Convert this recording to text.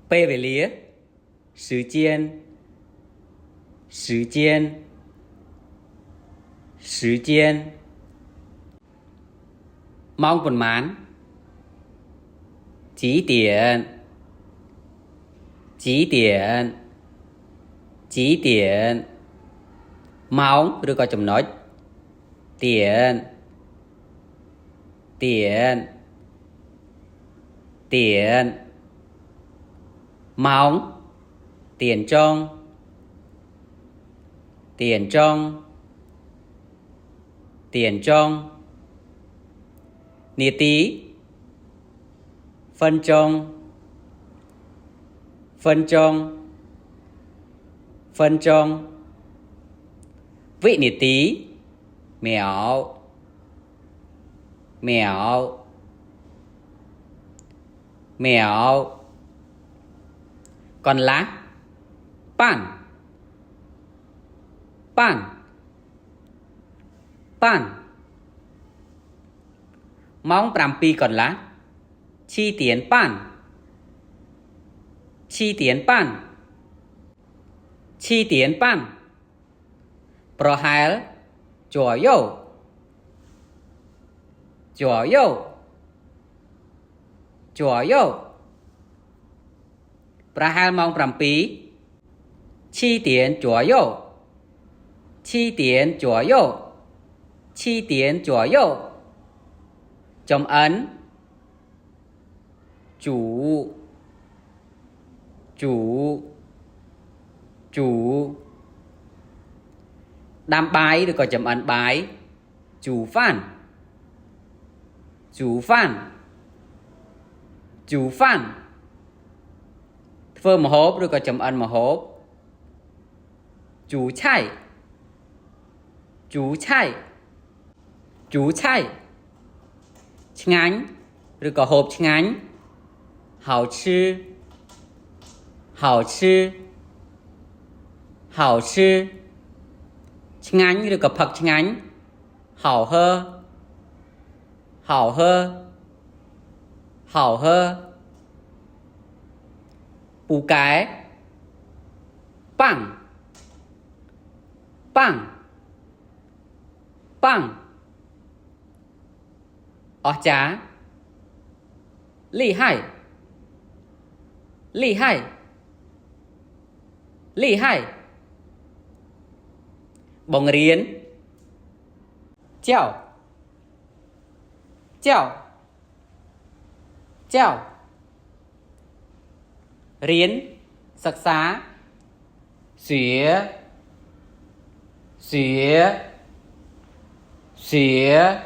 P về lía. Sứ chiên. Sứ chiên. Sứ chiên. Mong quần mán. Chỉ tiền. Chỉ tiền. Chỉ tiền. Mong rồi có chấm nói. Tiền. Tiền. Tiền. Mong. Tiền trong. Tiền trong. Tiền trong. Nịa tí. Phân trong. Phân trong. Phân trong. Vị nịa tí. Mèo. Mèo. Mèo. Còn lá. Pan. Pan. Pan. Mong prampi còn lá. Chi tiến pan. Chi tiến pan. Chi tiến pan. Prohail. Chua yo. Chua yo. Chua yo. Prohail mong prampi. Chi tiến chua yo. Chi tiến chua yo. Chi tiến chua yo. Chấm ấn. Chủ. Chủ. Chủ. Đam bái được có chấm ấn bái. Chủ phan. Chủ phan. Chủ phan. Phơ mà hốp được có chấm ấn mà hốp. Chủ chay. Chủ chay. Chủ chay. Ngánh. Rồi có hộp ngánh. Hào chư. Hào chư. Hào chư. Ngánh rồi có phật ngánh. Hào hơ. Hào hơ. Hào hơ. Bù cái. Bằng. Bằng. Bằng. Ở chá. Lì hai. Lì hai. Lì hai. Bóng riến. Chèo. Chèo. Chèo. Riến. Sắc xá. Xỉa. Xỉa. Xỉa.